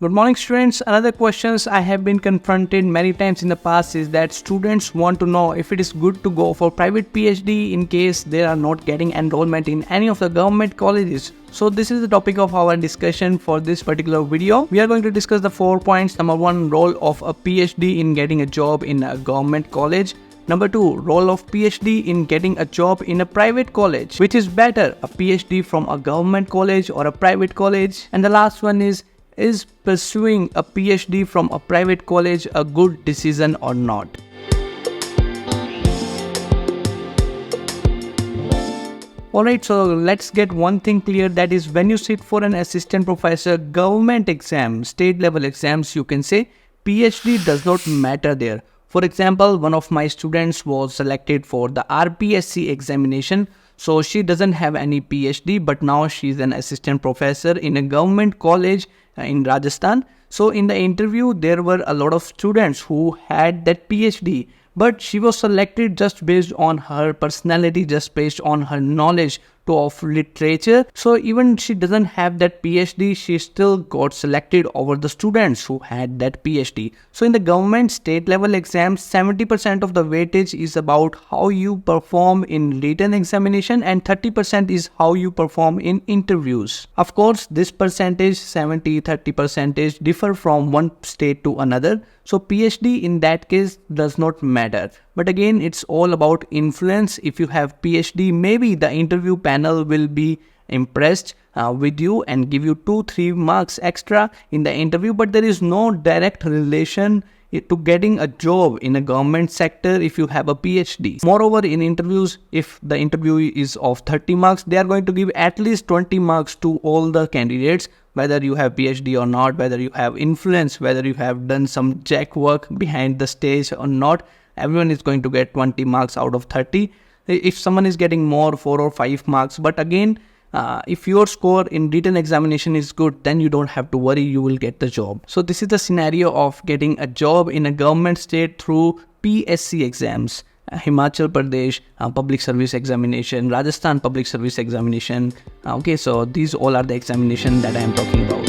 Good morning students. Another questions I have been confronted many times in the past is that students want to know if it is good to go for private PhD in case they are not getting enrollment in any of the government colleges. So this is the topic of our discussion for this particular video. We are going to discuss the 4 points. Number 1, role of a PhD in getting a job in a government college. Number 2, role of PhD in getting a job in a private college. Which is better, a PhD from a government college or a private college? And the last one is pursuing a PhD from a private college a good decision or not? Alright, so let's get one thing clear, that is when you sit for an assistant professor government exam, state level exams you can say, PhD does not matter there. For example, one of my students was selected for the RPSC examination. So she doesn't have any PhD, but now she's an assistant professor in a government college in Rajasthan. So in the interview, there were a lot of students who had that PhD, but she was selected just based on her personality, just based on her knowledge of literature. So even she doesn't have that PhD, she still got selected over the students who had that PhD. So in the government state level exams, 70% of the weightage is about how you perform in written examination and 30% is how you perform in interviews. Of course, this percentage 70-30 percentage differ from one state to another. So PhD in that case does not matter. But again, it's all about influence. If you have PhD, maybe the interview panel will be impressed with you and give you 2-3 marks extra in the interview, but there is no direct relation to getting a job in a government sector if you have a PhD. Moreover, in interviews, if the interview is of 30 marks, they are going to give at least 20 marks to all the candidates, whether you have PhD or not, whether you have influence, whether you have done some jack work behind the stage or not. Everyone is going to get 20 marks out of 30. If someone is getting more, 4 or 5 marks, but again, if your score in written examination is good, then you don't have to worry, you will get the job. So this is the scenario of getting a job in a government state through PSC exams. Himachal Pradesh public service examination, Rajasthan public service examination. Okay, so these all are the examinations that I am talking about.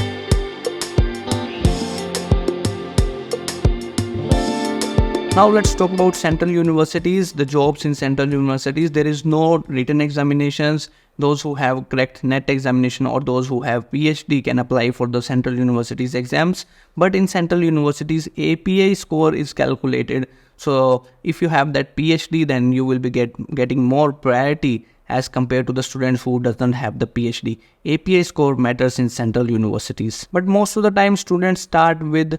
Now let's talk about central universities, the jobs in central universities. There is no written examinations. Those who have correct NET examination or those who have PhD can apply for the central universities exams. But in central universities, APA score is calculated. So if you have that PhD, then you will be getting more priority as compared to the students who doesn't have the PhD. APA score matters in central universities. But most of the time students start with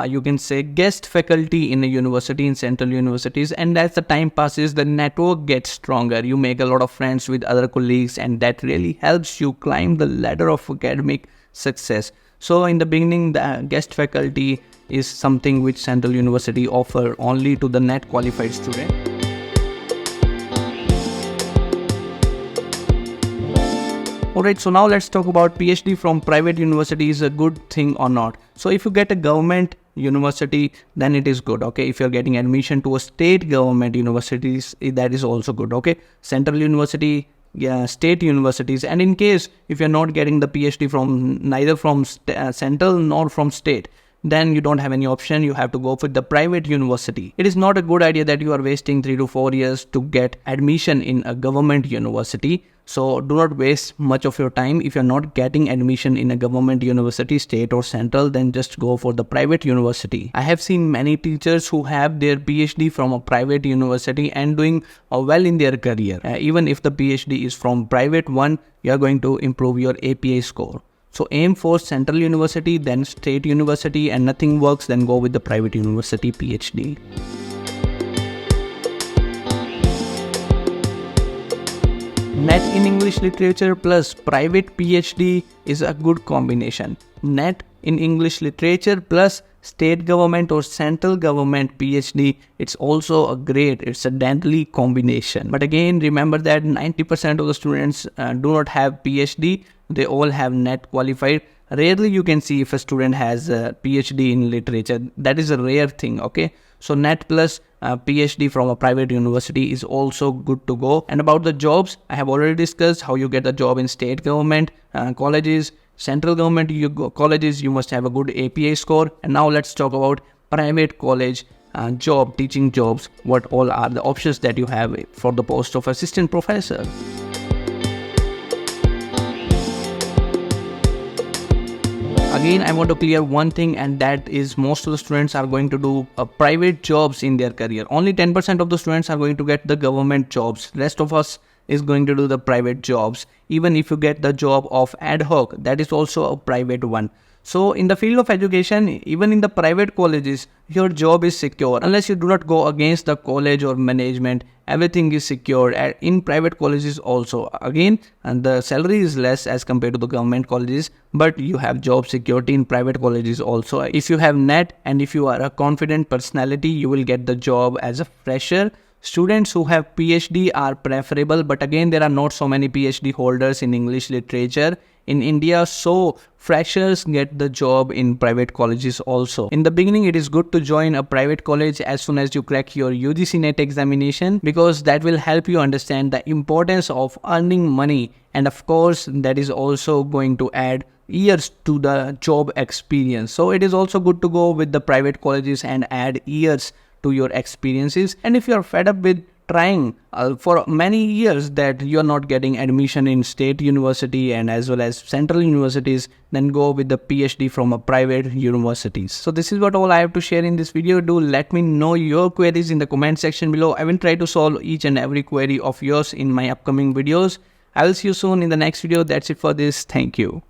you can say guest faculty in a university, in central universities, and as the time passes the network gets stronger. You make a lot of friends with other colleagues and that really helps you climb the ladder of academic success. So in the beginning, the guest faculty is something which central university offer only to the NET qualified student. Alright, so now let's talk about PhD from private university is a good thing or not. So if you get a government university, then it is good. Okay, if you're getting admission to a state government universities, that is also good. Okay, central university, state universities, and in case if you're not getting the PhD from neither from central nor from state, then you don't have any option. You have to go for the private university. It is not a good idea that you are wasting 3 to 4 years to get admission in a government university. So do not waste much of your time. If you're not getting admission in a government university, state or central, then just go for the private university. I have seen many teachers who have their PhD from a private university and doing well in their career. Even if the PhD is from private one, you are going to improve your APA score. So aim for central university, then state university, and nothing works, then go with the private university PhD. NET in English literature plus private PhD is a good combination. NET in English literature plus state government or central government PhD, it's also a great, it's a deadly combination. But again, remember that 90% of the students do not have PhD. They all have NET qualified. Rarely you can see if a student has a PhD in literature. That is a rare thing, okay? So NET plus PhD from a private university is also good to go. And about the jobs, I have already discussed how you get a job in state government colleges, Central government colleges, you must have a good APA score. And now let's talk about private college teaching jobs. What all are the options that you have for the post of assistant professor? Again, I want to clear one thing, and that is most of the students are going to do private jobs in their career. Only 10% of the students are going to get the government jobs. Rest of us is going to do the private jobs. Even if you get the job of ad hoc, that is also a private one. So in the field of education, even in the private colleges, your job is secure. Unless you do not go against the college or management, everything is secured. In private colleges also, again, and the salary is less as compared to the government colleges, but you have job security in private colleges also. If you have net and if you are a confident personality, you will get the job as a fresher. Students who have PhD are preferable, but again, there are not so many PhD holders in English literature in India, so freshers get the job in private colleges also. In the beginning, it is good to join a private college as soon as you crack your UGC NET examination, because that will help you understand the importance of earning money, and of course that is also going to add years to the job experience. So it is also good to go with the private colleges and add years to your experiences. And if you are fed up with trying for many years that you are not getting admission in state university and as well as central universities, then go with the PhD from a private universities. So this is what all I have to share in this video. Do let me know your queries in the comment section below. I will try to solve each and every query of yours in my upcoming videos. I will see you soon in the next video. That's it for this. Thank you.